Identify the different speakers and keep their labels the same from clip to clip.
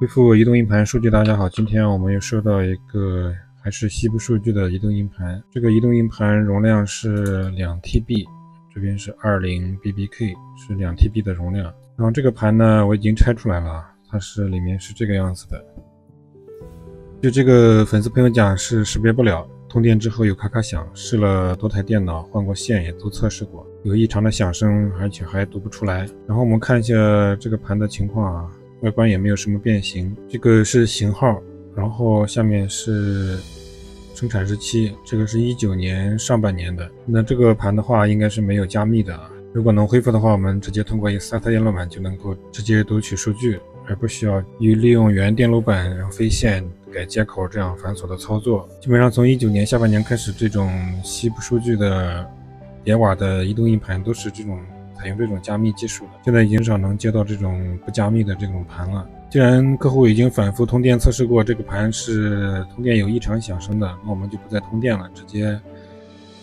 Speaker 1: 恢复移动硬盘数据，大家好，今天我们又收到一个还是西部数据的移动硬盘，这个移动硬盘容量是2TB， 这边是20BBK， 是2TB 的容量。然后这个盘呢，我已经拆出来了，它里面是这个样子的。就这个粉丝朋友讲是识别不了，通电之后有咔咔响，试了多台电脑，换过线也都测试过，有异常的响声，而且还读不出来。然后我们看一下这个盘的情况啊。外观也没有什么变形，这个是型号，然后下面是生产日期，这个是19年上半年的。那这个盘的话应该是没有加密的，如果能恢复的话，我们直接通过一个 SATA 电路板就能够直接读取数据，而不需要利用原电路板然后飞线改接口这样繁琐的操作。基本上从19年下半年开始，这种西部数据的点瓦的移动硬盘都是采用这种加密技术的，现在已经少能接到这种不加密的这种盘了。既然客户已经反复通电测试过这个盘是通电有异常响声的，那我们就不再通电了，直接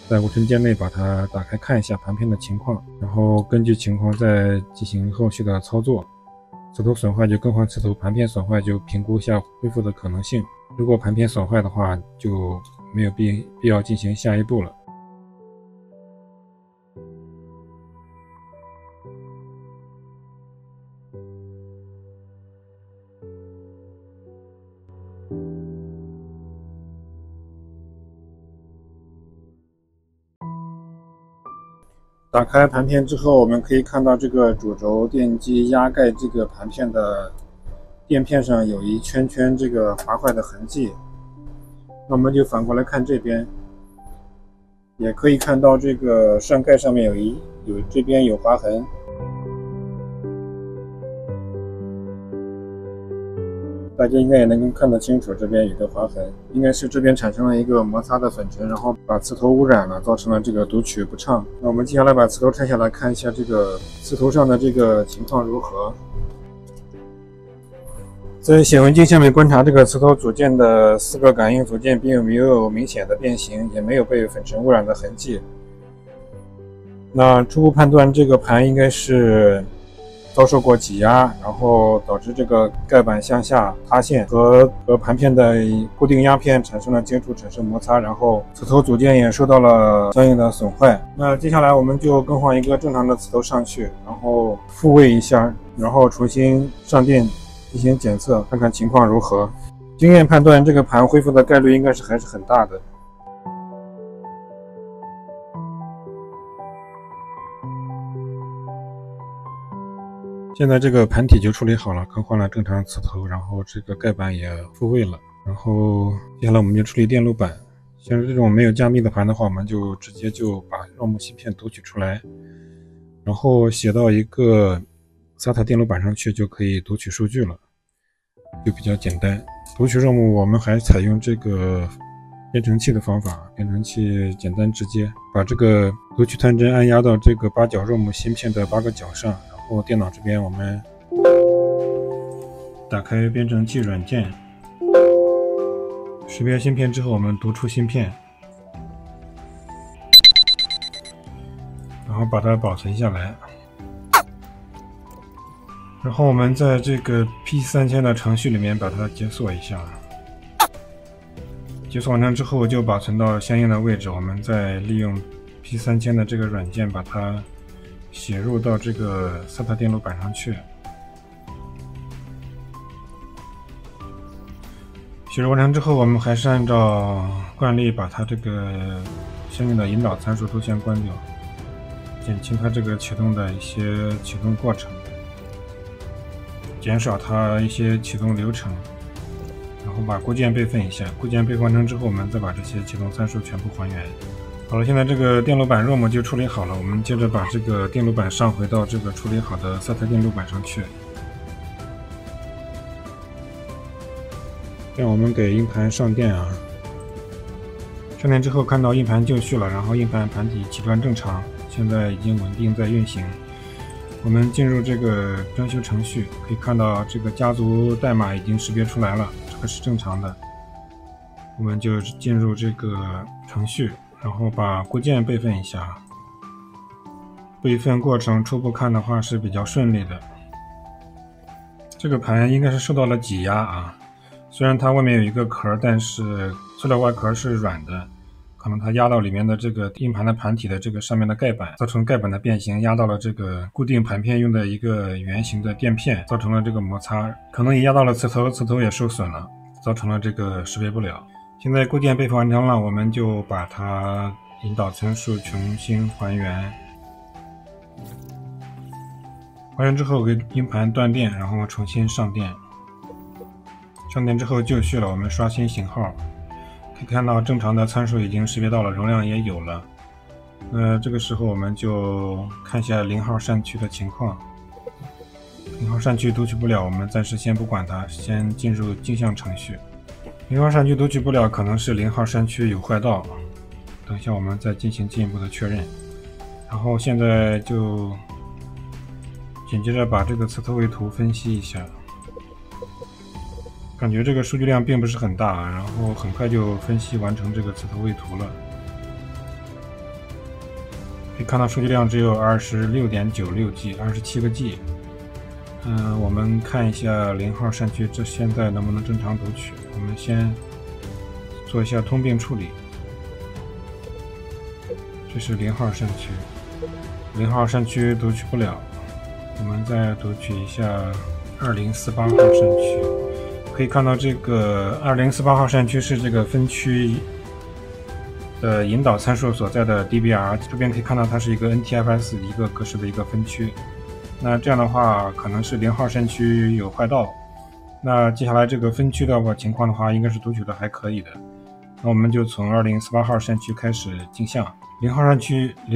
Speaker 1: 在无尘间内把它打开看一下盘片的情况，然后根据情况再进行后续的操作。磁头损坏就更换磁头，盘片损坏就评估一下恢复的可能性。如果盘片损坏的话，就没有必要进行下一步了。打开盘片之后，我们可以看到这个主轴电机压盖这个盘片的垫片上有一圈圈这个划坏的痕迹。那我们就反过来看这边，也可以看到这个上盖上面这边有划痕。大家应该也能看得清楚，这边有个划痕，应该是这边产生了一个摩擦的粉尘，然后把磁头污染了，造成了这个读取不畅。那我们接下来把磁头拆下来看一下这个磁头上的这个情况如何。在显微镜下面观察这个磁头组件的4个感应组件并没有明显的变形，也没有被粉尘污染的痕迹。那初步判断这个盘应该是遭受过挤压，然后导致这个盖板向下塌陷，和盘片的固定压片产生了接触，产生摩擦，然后磁头组件也受到了相应的损坏。那接下来我们就更换一个正常的磁头上去，然后复位一下，然后重新上电进行检测，看看情况如何。经验判断，这个盘恢复的概率应该还是很大的。现在这个盘体就处理好了，更换了正常磁头，然后这个盖板也复位了。然后接下来我们就处理电路板。像这种没有加密的盘的话，我们就直接把ROM芯片读取出来，然后写到一个 SATA 电路板上去，就可以读取数据了，就比较简单。读取ROM我们还采用这个编程器的方法，编程器简单直接，把这个读取探针按压到这个8角ROM芯片的8个角上。然后电脑这边我们打开编程器软件，识别芯片之后，我们读出芯片，然后把它保存下来。然后我们在这个 P3000 的程序里面把它解锁一下，解锁完成之后就保存到相应的位置。我们再利用 P3000 的这个软件把它写入到这个 SATA 电路板上去。写入完成之后，我们还是按照惯例把它这个相应的引导参数都先关掉，减轻它这个启动的一些启动过程，减少它一些启动流程，然后把固件备份一下。固件备份完成之后，我们再把这些启动参数全部还原。好了，现在这个电路板 ROM 就处理好了，我们接着把这个电路板上回到这个处理好的 SATA 电路板上去。让我们给硬盘上电啊。上电之后看到硬盘就绪了，然后硬盘盘体启端正常，现在已经稳定在运行。我们进入这个装修程序，可以看到这个家族代码已经识别出来了，这个是正常的。我们就进入这个程序，然后把固件备份一下。备份过程初步看的话是比较顺利的。这个盘应该是受到了挤压啊，虽然它外面有一个壳，但是塑料外壳是软的，可能它压到里面的这个硬盘的盘体的这个上面的盖板，造成盖板的变形，压到了这个固定盘片用的一个圆形的垫片，造成了这个摩擦，可能也压到了磁头，磁头也受损了，造成了这个识别不了。现在固件备份完成了，我们就把它引导参数重新还原。还原之后给硬盘断电，然后重新上电。上电之后就绪了，我们刷新型号，可以看到正常的参数已经识别到了，容量也有了。这个时候我们就看一下0号扇区的情况。0号扇区读取不了，我们暂时先不管它，先进入镜像程序。0号扇区读取不了，可能是0号扇区有坏道。等一下我们再进行进一步的确认。然后现在就紧接着把这个磁头位图分析一下，感觉这个数据量并不是很大，然后很快就分析完成这个磁头位图了。可以看到数据量只有 26.96G， 27个 G。我们看一下0号扇区这现在能不能正常读取。我们先做一下通病处理。这是0号扇区，0号扇区读取不了。我们再读取一下2048号扇区，可以看到这个2048号扇区是这个分区的引导参数所在的 DBR， 这边可以看到它是一个 NTFS 一个格式的一个分区。那这样的话，可能是0号扇区有坏道。那接下来这个分区的情况的话，应该是读取的还可以的。那我们就从2048号扇区开始镜像。0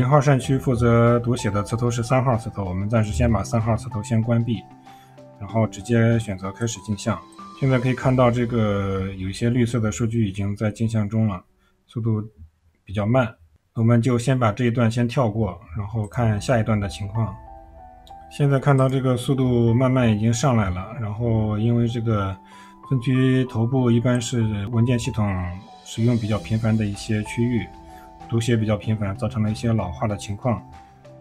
Speaker 1: 号扇区负责读写的磁头是3号磁头，我们暂时先把3号磁头先关闭，然后直接选择开始镜像。现在可以看到这个有一些绿色的数据已经在镜像中了，速度比较慢。我们就先把这一段先跳过，然后看下一段的情况。现在看到这个速度慢慢已经上来了，然后因为这个分区头部一般是文件系统使用比较频繁的一些区域，读写比较频繁，造成了一些老化的情况。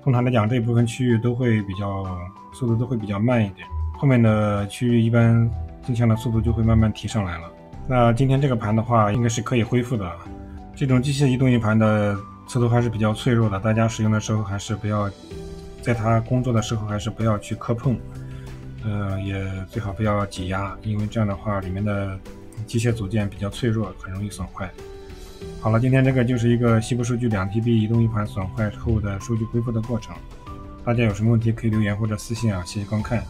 Speaker 1: 通常来讲，这一部分区域都会速度都会比较慢一点，后面的区域一般镜像的速度就会慢慢提上来了。那今天这个盘的话，应该是可以恢复的。这种机械移动硬盘的磁头还是比较脆弱的，大家使用的时候还是不要，在它工作的时候还是不要去磕碰，也最好不要挤压，因为这样的话里面的机械组件比较脆弱，很容易损坏。好了，今天这个就是一个西部数据2TB 移动硬盘损坏后的数据恢复的过程。大家有什么问题可以留言或者私信啊，谢谢观看。